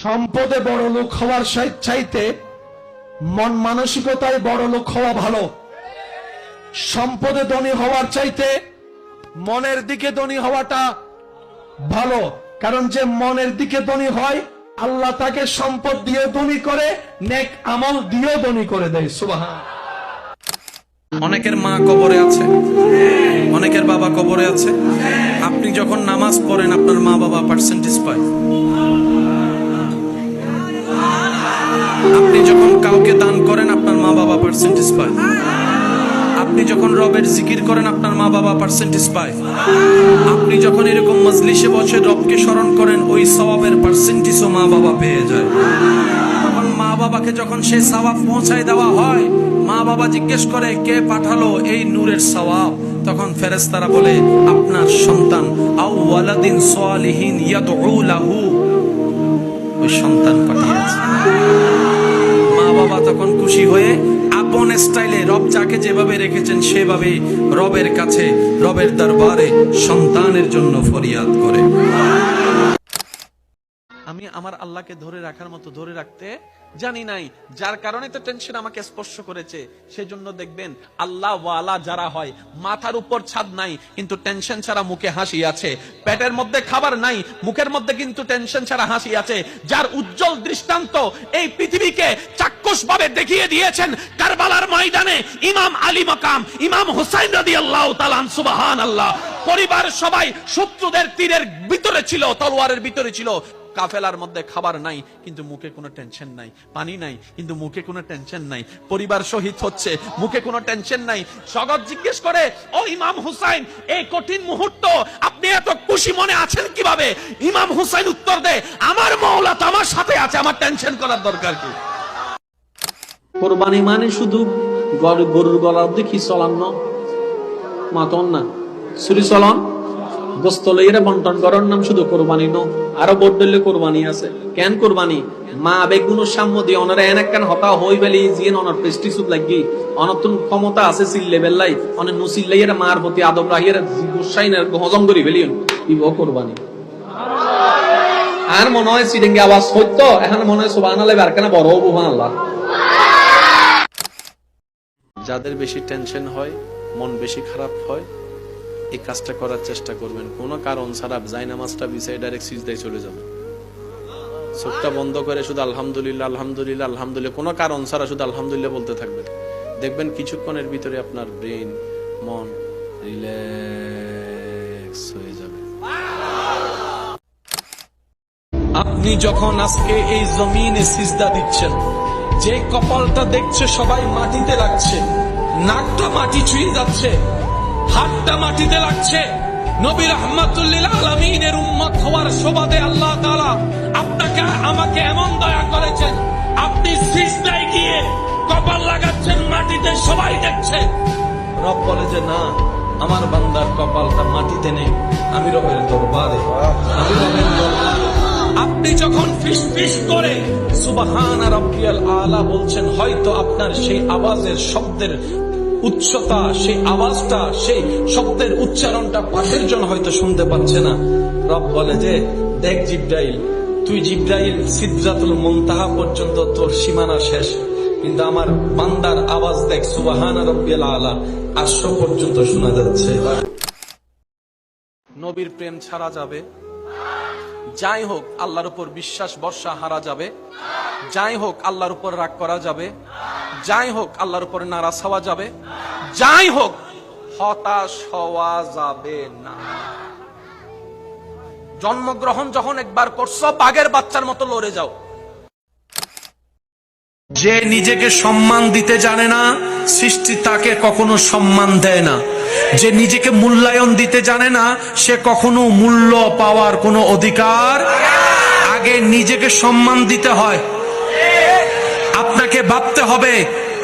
সম্পদে বড় লোক হওয়ার চাইতে মন মানসিকতায় বড় লোক হওয়া ভালো। সম্পদে ধনী হওয়ার চাইতে মনের দিকে ধনী হওয়াটা ভালো, কারণ যে মনের দিকে ধনী হয় আল্লাহ তাকে সম্পদ দিয়ে ধনী করে, নেক আমল দিয়ে ধনী করে দেয়। সুবহান। অনেকের মা কবরে আছে, অনেকের বাবা কবরে আছে। আপনি যখন নামাজ পড়েন আপনার মা বাবা পার্সেন্টেজ পায়। আপনি যখন কাউকে দান করেন আপনার মা বাবা পার্সেন্টেজ পায়। আপনি যখন রবের জিকির করেন আপনার মা বাবা পার্সেন্টেজ পায়। আপনি যখন এরকম মজলিসে বসে রবকে স্মরণ করেন ওই সওয়াবের পার্সেন্টেজও মা বাবা পেয়ে যায়। তখন মা বাবাকে যখন সেই সওয়াব পৌঁছায় দেওয়া হয়, মা বাবা জিজ্ঞেস করে কে পাঠালো এই নূরের সওয়াব, তখন ফেরেশতারা বলে আপনার সন্তান আও ওয়ালাদিন সালিহিন ইয়াদউ লাহু, ওই সন্তান পাঠিয়েছে। মা বাবা তখন খুশি হয়ে আপন স্টাইলে রব যাকে যেভাবে রেখেছেন সেভাবে রবের কাছে, রবের দরবারে সন্তানের জন্য ফরিয়াদ করে। আমি আমার আল্লাহকে ধরে রাখার মতো ধরে রাখতে জানি নাই, যার কারণে তো টেনশন আমাকে স্পর্শ করেছে। সেজন্য দেখবেন আল্লাহ ওয়ালা যারা হয়, মাথার উপর ছাদ নাই কিন্তু টেনশন ছাড়া মুখে হাসি আছে, পেটের মধ্যে খাবার নাই মুখের মধ্যে কিন্তু টেনশন ছাড়া হাসি আছে, যার উজ্জ্বল দৃষ্টান্ত এই পৃথিবীকে চাক্ষুষ ভাবে দেখিয়ে দিয়েছেন কারবালার ময়দানে ইমাম আলী মাকাম ইমাম হুসাইন রাদিয়াল্লাহু তাআলা আনহু। সুবহানাল্লাহ। পরিবার সবাই শত্রুদের তীরের ভিতরে ছিল, তলোয়ারের ভিতরে ছিল। কাফেলার মধ্যে খাবার নাই কিন্তু মুখে কোনো টেনশন নাই, পানি নাই কিন্তু মুখে কোনো টেনশন নাই, পরিবার শহীদ হচ্ছে মুখে কোনো টেনশন নাই। জগৎ জিজ্ঞেস করে ও ইমাম হুসাইন এই কঠিন মুহূর্ত আপনি এত খুশি মনে আছেন কিভাবে? ইমাম হুসাইন উত্তর দেয় আমার মাওলা তো আমার সাথে আছে, আমার টেনশন করার দরকার কি? কোরবানি মানে শুধু গরুর গলা অব্দি কি চলান্ন মাতন না, ছুরি চলন গোস্ত লইরে বন্টন করার নাম শুধু কোরবানি ন। আরো বোর্ড দিলে কোরবানি আছে। কেন কোরবানি? মা বেগুনোর সাম্য দিয়ে অনারা এনে কেন হতা হই বেলি জিয়েন অনার প্রেস্টিজুত লাগি অনতুন ক্ষমতা আছে সিল্লে বেল্লাই অনেক নুসিল্লাইয়ের মার প্রতি আদব রাহিয়ের গোসাইনের হজম করি বেলিয়ন ইব কোরবানি। আর মনে হয় সিডিঙ্গে আওয়াজ হইতো, এখন মনে হয় সুবহানাল্লাহ বারকানা বড় সুবহানাল্লাহ। যাদের বেশি টেনশন হয়, মন বেশি খারাপ হয়, এই কাজটা করার চেষ্টা করবেন। কোনো কারণ ছাড়া জায়নামাজটা বিছাই ডাইরেক্ট সিজদায় চলে যাবেন। চোখটা বন্ধ করে শুধু আলহামদুলিল্লাহ আলহামদুলিল্লাহ আলহামদুলিল্লাহ, কোনো কারণ ছাড়া শুধু আলহামদুলিল্লাহ বলতে থাকবেন। দেখবেন কিছুক্ষণের ভিতরে আপনার ব্রেন মন রিল্যাক্স হয়ে যাবে। আপনি যখন আজকে এই জমিনে সিজদা দিচ্ছেন, যে কপালটা দেখছে সবাই মাটিতে লাগছে, নাকটা মাটি ছুঁয়ে যাচ্ছে, হাতটা মাটিতে লাগছে, নবী রাহমাতুল লিল আলামিনের উম্মত হওয়ার সুবাদে আল্লাহ তাআলা আপনাকে আমাকে এমন দয়া করেছেন, আপনি সিজদায় গিয়ে কপাল লাগাচ্ছেন মাটিতে, সবাই দেখছে। রব বলে যে না, আমার বান্দার কপালটা মাটিতে নেই, আমি রবের দরবারে, আমি রবের দরবারে। আপনি যখন ফিস ফিস করে সুবহানা রাব্বিয়াল আলা বলছেন, হয়তো আপনার সেই আওয়াজের শব্দের উচ্চতা, সেই আওয়াজটা, সেই শব্দের উচ্চারণটা পাশের জন হয়তো শুনতে পাচ্ছে না। রব বলে যে দেখ জিবরাইল, তুই জিবরাইল সিদরাতুল মুনতাহা পর্যন্ত তোর সীমানা শেষ, কিন্তু আমার বান্দার আওয়াজ দেখ সুবহানা রাব্বিয়াল আলা আরশ পর্যন্ত শোনা যাচ্ছে। নবীর প্রেম ছাড়া যাবে, যাই হোক আল্লাহর উপর বিশ্বাস ভরসা হারা যাবে, যাই হোক আল্লাহর উপর রাগ করা যাবে, যাই হোক আল্লাহর উপর নারাজ হওয়া যাবে, যাই হোক হতাশ হওয়া যাবে না। জন্মগ্রহণ যখন একবার করছো বাঘের বাচ্চার মতো লড়ে যাও। যে নিজেকে সম্মান দিতে জানে না, সৃষ্টি তাকে কখনো সম্মান দেয় না। যে নিজেকে মূল্যায়ন দিতে জানে না, সে কখনো মূল্য পাওয়ার কোনো অধিকার। আগে নিজেকে সম্মান দিতে হয়। আপনাকে ভাবতে হবে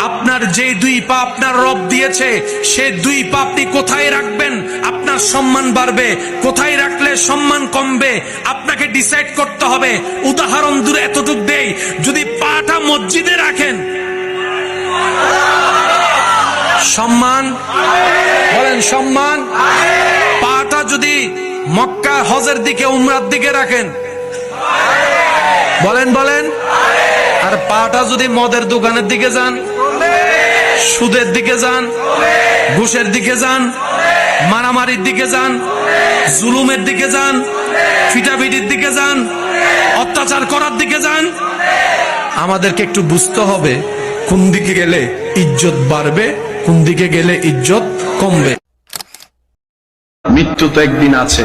আপনার যে দুই পা আপনার রব দিয়েছে, সে দুই পা আপনি কোথায় রাখবেন আপনার সম্মান বাড়বে, কোথায় রাখলে সম্মান কমবে আপনাকে ডিসাইড করতে হবে। উদাহরণ দূরে এতটুকু দেই, যদি পাটা মসজিদে রাখেন সম্মান, বলেন সম্মান। পাটা যদি মক্কা হজের দিকে উমরার দিকে রাখেন বলেন বলেন। আর পাটা যদি মদের দোকানের দিকে যান, সুদের দিকে যান, ঘুষের দিকে যান, মারামারির দিকে যান, জুলুমের দিকে যান, ফিটাফিটির দিকে যান, অত্যাচার করার দিকে যান, আমাদেরকে একটু বুঝতে হবে কোন দিকে গেলে ইজ্জত বাড়বে, কোন দিকে গেলে ইজ্জত কমবে। মৃত্যু তো একদিন আছে,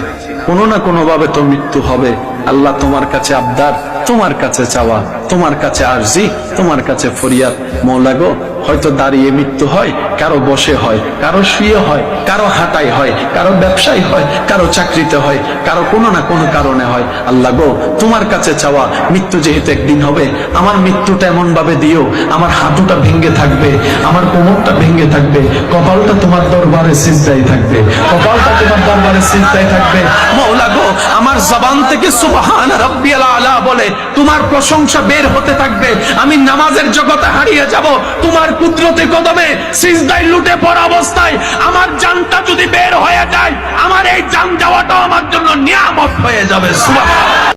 কোনো না কোনো ভাবে তো মৃত্যু হবে। আল্লাহ তোমার কাছে আবদার, তোমার কাছে চাওয়া, তোমার কাছে আরজি, তোমার কাছে ফরিয়াদ। মওলা গো, হয়তো দাঁড়িয়ে মৃত্যু হয়, কারো বসে হয়, কারো শুয়ে হয়, কারো হাঁটাই হয়, কারো ব্যবসায় হয়, কারো চাকরিতে হয়, কারো কোনো না কোনো কারণে হয়। আল্লাহ গো, তোমার কাছে চাওয়া, মৃত্যু যেহেতু একদিন হবে, আমার মৃত্যুটা এমন ভাবে দিও, আমার হাঁটুটা ভেঙে থাকবে, আমার কোমরটা ভেঙে থাকবে, কপালটা তোমার দরবারে সিজদায় থাকবে, কপালটা তোমার দরবারে সিজদায় থাকবে। মওলা গো, আমার জবান থেকে সুবহান রাব্বিয়াল আলা বলে তোমার প্রশংসা বের হতে থাকবে। আমি নামাজের জগতে হারিয়ে যাব, তোমার কুদরতে কদমে সিজদায় লুটে পড়া অবস্থায় আমার জানটা যদি বের হয়ে যায়, আমার এই জান যাওয়াটাও আমার জন্য নিয়ামত হয়ে যাবে। সুবহান।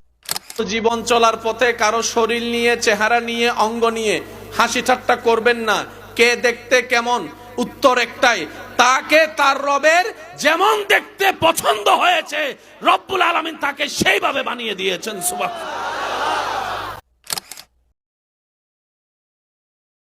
জীবন চলার পথে কারো শরীর নিয়ে, চেহারা নিয়ে, অঙ্গ নিয়ে হাসি ঠাট্টা করবেন না। কে দেখতে কেমন, উত্তর একটাই, তাকে তার রবের যেমন দেখতে পছন্দ হয়েছে রব্বুল আলামিন তাকে সেইভাবে বানিয়ে দিয়েছেন। সুবহান।